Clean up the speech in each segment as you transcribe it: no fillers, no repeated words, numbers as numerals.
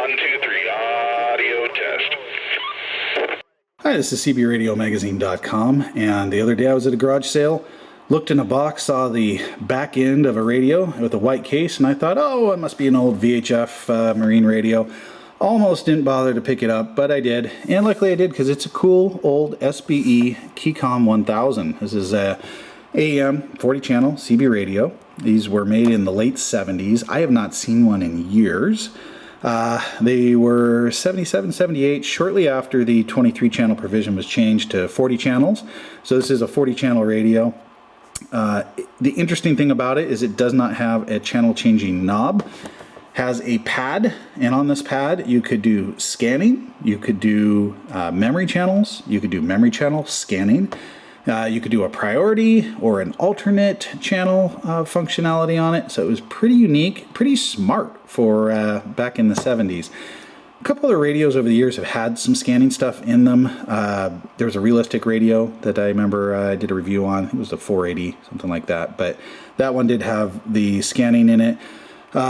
1, 2, 3, audio test. Hi, this is CBRadioMagazine.com, and the other day I was at a garage sale, looked in a box, saw the back end of a radio with a white case, and I thought, oh, it must be an old VHF marine radio. Almost didn't bother to pick it up, but I did, and luckily I did because it's a cool old SBE Keycom 1000. This is a AM 40 channel CB radio. These were made in the late 70s. I have not seen one in years. They were 77, 78, shortly after the 23 channel provision was changed to 40 channels. So this is a 40 channel radio. The interesting thing about it is it does not have a channel changing knob. Has a pad, and on this pad you could do scanning, you could do memory channels, you could do memory channel scanning, you could do a priority or an alternate channel functionality on it. So it was pretty unique, pretty smart for back in the 70s. A couple other radios over the years have had some scanning stuff in them. There was a realistic radio that I remember I did a review on. It was a 480, something like that, but that one did have the scanning in it.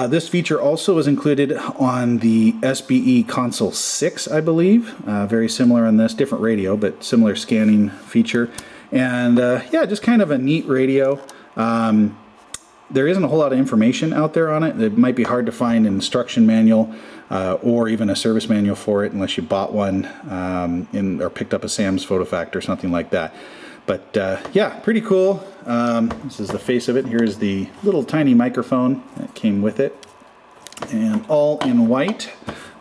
This feature also was included on the SBE Console 6, I believe. Very similar on this, different radio, but similar scanning feature. And yeah, just kind of a neat radio. There isn't a whole lot of information out there on it. It might be hard to find an instruction manual or even a service manual for it unless you bought one or picked up a Sam's Photo Factor or something like that. But yeah, pretty cool. This is the face of it. Here's the little tiny microphone that came with it. And all in white.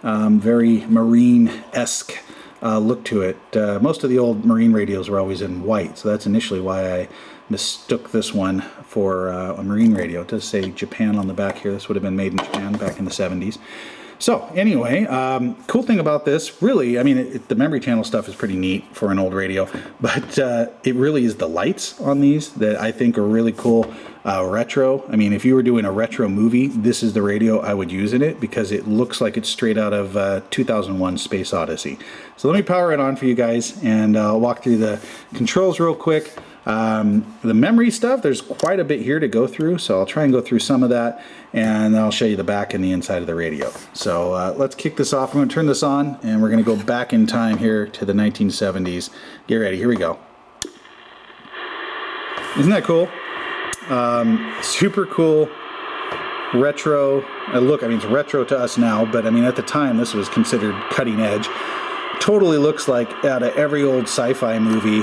Very marine-esque look to it. Most of the old marine radios were always in white, so that's initially why I mistook this one for a marine radio. It does say Japan on the back here. This would have been made in Japan back in the 70s. So anyway, cool thing about this, really, I mean, the memory channel stuff is pretty neat for an old radio, but it really is the lights on these that I think are really cool. Retro, I mean, if you were doing a retro movie, this is the radio I would use in it because it looks like it's straight out of 2001 Space Odyssey. So let me power it on for you guys, and I'll walk through the controls real quick. The memory stuff, there's quite a bit here to go through, so I'll try and go through some of that, and then I'll show you the back and the inside of the radio. So let's kick this off. I'm going to turn this on, and we're going to go back in time here to the 1970s. Get ready, here we go. Isn't that cool? Super cool, retro look. I mean, it's retro to us now, but I mean, at the time, this was considered cutting edge. Totally looks like out of every old sci-fi movie.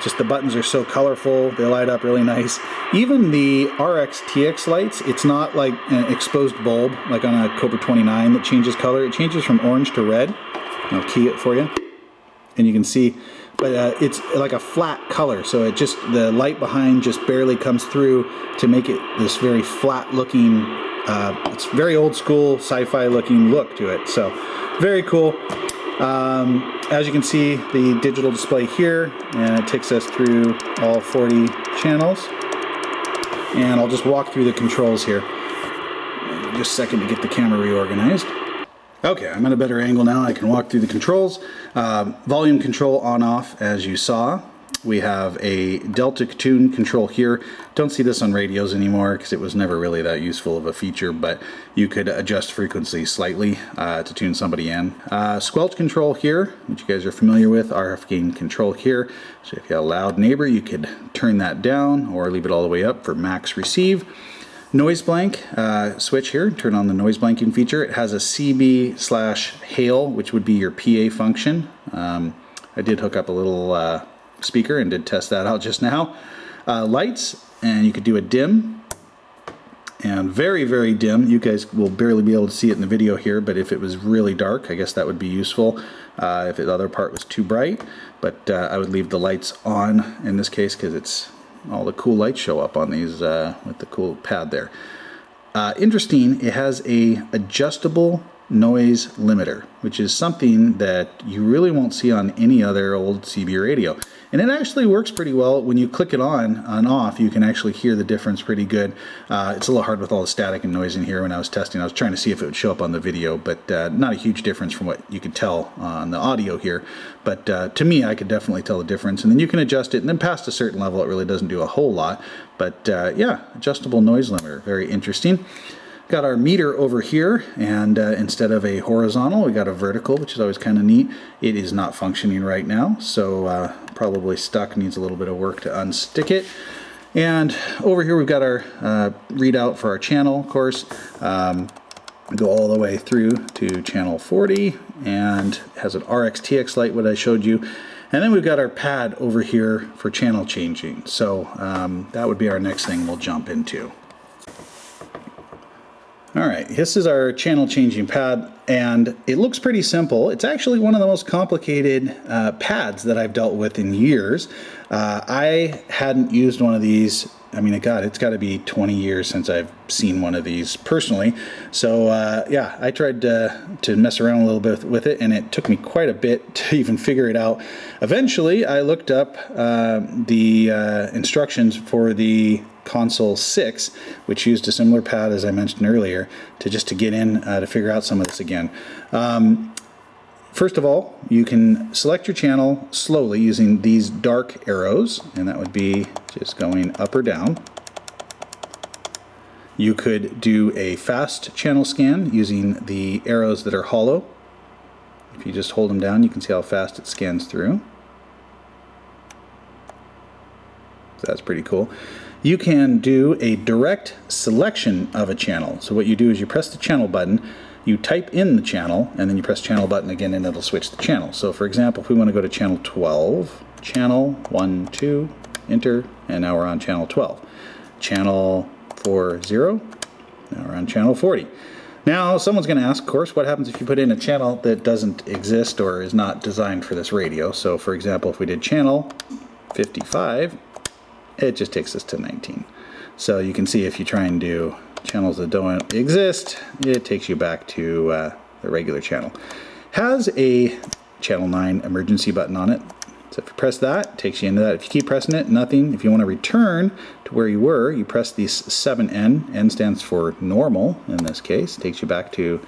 Just the buttons are so colorful, they light up really nice. Even the RX-TX lights, it's not like an exposed bulb like on a Cobra 29 that changes color. It changes from orange to red. I'll key it for you, and you can see, but it's like a flat color, so it just, the light behind just barely comes through to make it this very flat looking, it's very old school sci-fi looking look to it. So very cool. As you can see, the digital display here, and it takes us through all 40 channels. And I'll just walk through the controls here. Just a second to get the camera reorganized. Okay, I'm at a better angle now. I can walk through the controls. Volume control on off, as you saw. We have a delta tune control here. Don't see this on radios anymore because it was never really that useful of a feature, but you could adjust frequency slightly to tune somebody in. Squelch control here, which you guys are familiar with. RF gain control here. So if you have a loud neighbor, you could turn that down or leave it all the way up for max receive. Noise blank switch here, turn on the noise blanking feature. It has a CB/hail, which would be your PA function. I did hook up a little speaker and did test that out just now. Lights, and you could do a dim and very, very dim. You guys will barely be able to see it in the video here, but if it was really dark, I guess that would be useful if the other part was too bright. But I would leave the lights on in this case because it's all the cool lights show up on these with the cool pad there. Interesting, it has a adjustable noise limiter, which is something that you really won't see on any other old CB radio. And it actually works pretty well. When you click it on and off, you can actually hear the difference pretty good. It's a little hard with all the static and noise in here. When I was testing, I was trying to see if it would show up on the video, but not a huge difference from what you could tell on the audio here. But to me, I could definitely tell the difference. And then you can adjust it, and then past a certain level, it really doesn't do a whole lot. But yeah, adjustable noise limiter, very interesting. Got our meter over here, and instead of a horizontal, we got a vertical, which is always kind of neat. It is not functioning right now, so probably stuck, needs a little bit of work to unstick it. And over here we've got our readout for our channel, of course. Go all the way through to channel 40, and has an RX-TX light, what I showed you. And then we've got our pad over here for channel changing. So that would be our next thing we'll jump into. Alright, this is our channel changing pad, and it looks pretty simple. It's actually one of the most complicated pads that I've dealt with in years. I hadn't used one of these. I mean, it's got to be 20 years since I've seen one of these personally. So yeah, I tried to mess around a little bit with it, and it took me quite a bit to even figure it out. Eventually, I looked up the instructions for the Console 6, which used a similar pad as I mentioned earlier, to get in to figure out some of this again. First of all, you can select your channel slowly using these dark arrows, and that would be just going up or down. You could do a fast channel scan using the arrows that are hollow. If you just hold them down, you can see how fast it scans through. So that's pretty cool. You can do a direct selection of a channel. So what you do is you press the channel button, you type in the channel, and then you press channel button again, and it'll switch the channel. So for example, if we want to go to channel 12, channel 1, 2, enter, and now we're on channel 12. Channel 40, now we're on channel 40. Now someone's going to ask, of course, what happens if you put in a channel that doesn't exist or is not designed for this radio? So for example, if we did channel 55, it just takes us to 19. So you can see if you try and do channels that don't exist, it takes you back to the regular channel. Has a channel 9 emergency button on it. So if you press that, it takes you into that. If you keep pressing it, nothing. If you want to return to where you were, you press the 7N. N stands for normal in this case. It takes you back to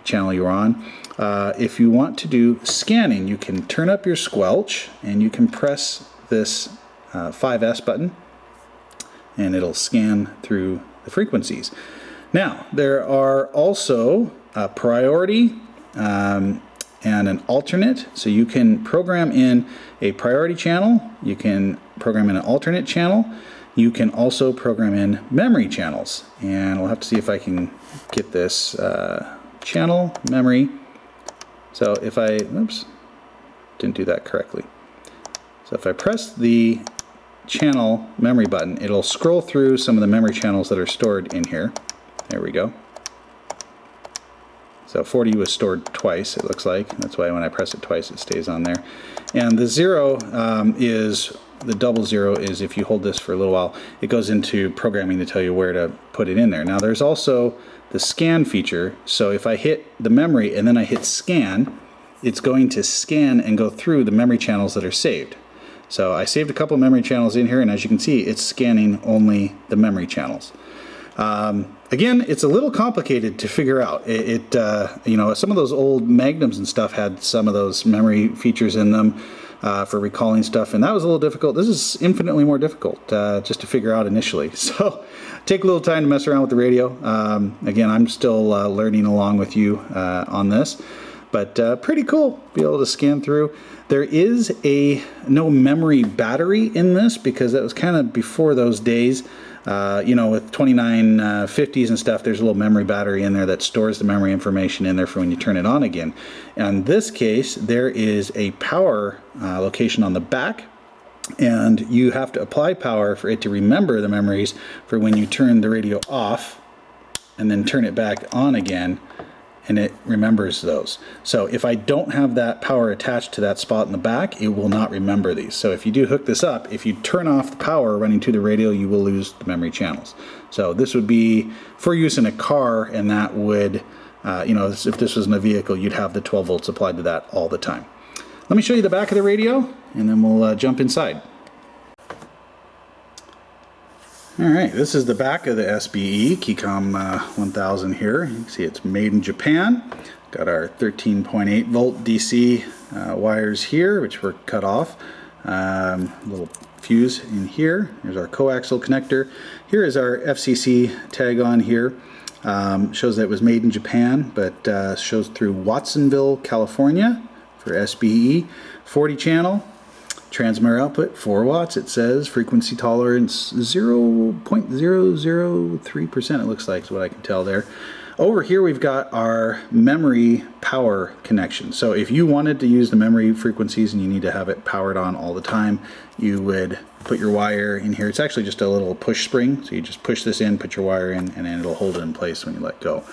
channel you're on. If you want to do scanning, you can turn up your squelch, and you can press this 5S button, and it'll scan through the frequencies. Now, there are also a priority and an alternate. So you can program in a priority channel, you can program in an alternate channel, you can also program in memory channels. And we'll have to see if I can get this channel memory. So if I, oops, didn't do that correctly. So if I press the channel memory button, it'll scroll through some of the memory channels that are stored in here. There we go. So 40 was stored twice, it looks like. That's why when I press it twice, it stays on there. And the 0 is, the double 0 is if you hold this for a little while, it goes into programming to tell you where to put it in there. Now there's also the scan feature. So if I hit the memory and then I hit scan, it's going to scan and go through the memory channels that are saved. So I saved a couple memory channels in here, and as you can see, it's scanning only the memory channels. Again, it's a little complicated to figure out. You know, some of those old Magnums and stuff had some of those memory features in them for recalling stuff, and that was a little difficult. This is infinitely more difficult just to figure out initially. So take a little time to mess around with the radio. Again, I'm still learning along with you on this. But pretty cool, be able to scan through. There is no memory battery in this because that was kind of before those days. You know, with 2950s and stuff, there's a little memory battery in there that stores the memory information in there for when you turn it on again. And in this case, there is a power location on the back, and you have to apply power for it to remember the memories for when you turn the radio off and then turn it back on again, and it remembers those. So if I don't have that power attached to that spot in the back, it will not remember these. So if you do hook this up, if you turn off the power running to the radio, you will lose the memory channels. So this would be for use in a car, and that would, you know, if this was in a vehicle, you'd have the 12 volts applied to that all the time. Let me show you the back of the radio, and then we'll jump inside. Alright, this is the back of the SBE Keycom 1000 here. You can see it's made in Japan. Got our 13.8 volt DC wires here, which were cut off. Little fuse in here. Here's our coaxial connector. Here is our FCC tag on here. Shows that it was made in Japan, but shows through Watsonville, California for SBE. 40 channel. Transmitter output 4 watts, it says. Frequency tolerance 0.003%, it looks like, is what I can tell there. Over here we've got our memory power connection. So if you wanted to use the memory frequencies and you need to have it powered on all the time, you would put your wire in here. It's actually just a little push spring, so you just push this in, put your wire in, and then it'll hold it in place when you let go.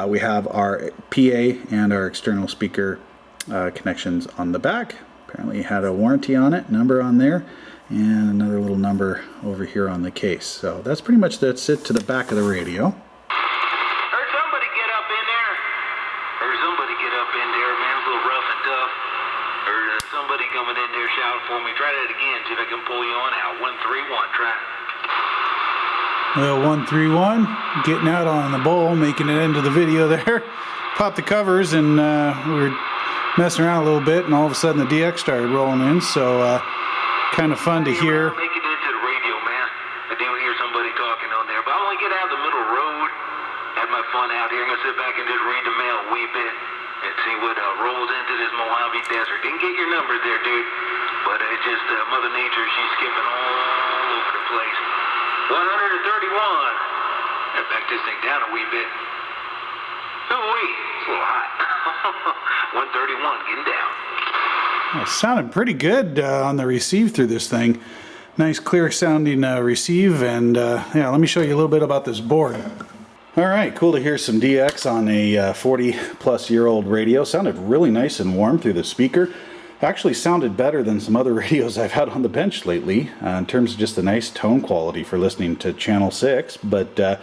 We have our PA and our external speaker connections on the back. Apparently it had a warranty on it, number on there, and another little number over here on the case. So that's pretty much it to the back of the radio. Heard somebody get up in there. Heard somebody get up in there, man. It's a little rough and tough. Heard somebody coming in there shouting for me. Try that again, see if I can pull you on out. 131, try. Well, 131, getting out on the bowl, making it into the video there. Popped the covers and we were messing around a little bit, and all of a sudden the DX started rolling in, so kind of fun to hear. Make it into the radio, man. I do hear somebody talking on there, but I want to get out of the middle road, have my fun out here. I'm going to sit back and just read the mail a wee bit and see what rolls into this Mojave Desert. Didn't get your numbers there, dude, but it's just Mother Nature, she's skipping all over the place. 131. Gotta back this thing down a wee bit. Ooh-wee, it's a little hot. 131, getting down. Well, it sounded pretty good on the receive through this thing. Nice clear sounding receive, and yeah, let me show you a little bit about this board. Alright, cool to hear some DX on a 40 plus year old radio. Sounded really nice and warm through the speaker. Actually sounded better than some other radios I've had on the bench lately in terms of just the nice tone quality for listening to channel 6, but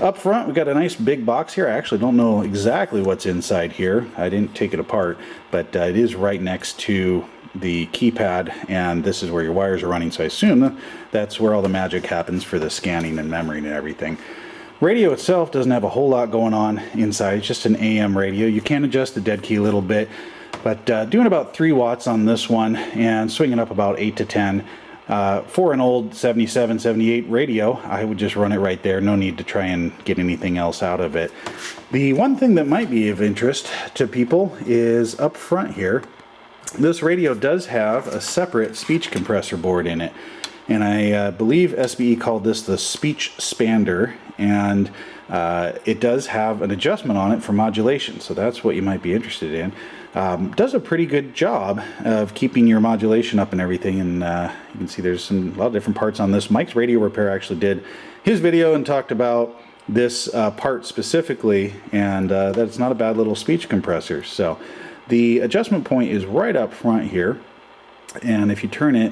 up front we got a nice big box here. I actually don't know exactly what's inside here. I didn't take it apart, but it is right next to the keypad, and this is where your wires are running, so I assume that's where all the magic happens for the scanning and memory and everything. Radio itself doesn't have a whole lot going on inside. It's just an AM radio. You can adjust the dead key a little bit, but doing about 3 watts on this one and swinging up about 8 to 10. For an old 77, 78 radio, I would just run it right there. No need to try and get anything else out of it. The one thing that might be of interest to people is up front here. This radio does have a separate speech compressor board in it. And I believe SBE called this the speech expander, and it does have an adjustment on it for modulation, so that's what you might be interested in. Does a pretty good job of keeping your modulation up and everything, and you can see there's a lot of different parts on this. Mike's Radio Repair actually did his video and talked about this part specifically, and that it's not a bad little speech compressor. So the adjustment point is right up front here, and if you turn it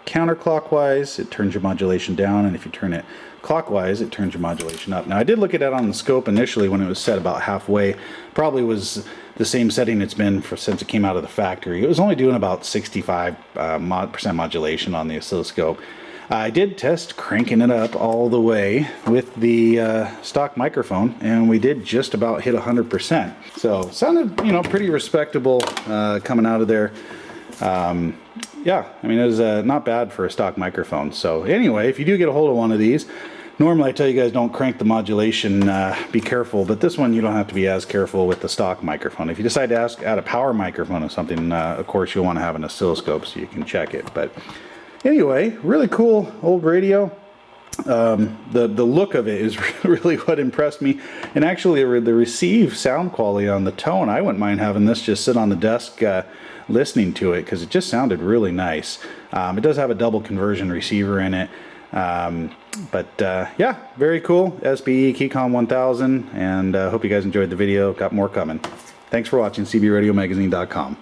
counterclockwise, it turns your modulation down, and if you turn it clockwise, it turns your modulation up. Now, I did look at it on the scope initially when it was set about halfway. Probably was the same setting it's been since it came out of the factory. It was only doing about 65% modulation on the oscilloscope. I did test cranking it up all the way with the stock microphone, and we did just about hit 100%. So sounded, you know, pretty respectable coming out of there. Yeah, I mean, it was not bad for a stock microphone. So anyway, if you do get a hold of one of these, normally I tell you guys don't crank the modulation, be careful, but this one you don't have to be as careful with the stock microphone. If you decide to add a power microphone or something, of course you'll want to have an oscilloscope so you can check it. But anyway, really cool old radio. The look of it is really what impressed me, and actually the receive sound quality on the tone, I wouldn't mind having this just sit on the desk listening to it, because it just sounded really nice. It does have a double conversion receiver in it, but yeah, very cool. SBE Keycom 1000, and hope you guys enjoyed the video. Got more coming. Thanks for watching. CBRadioMagazine.com.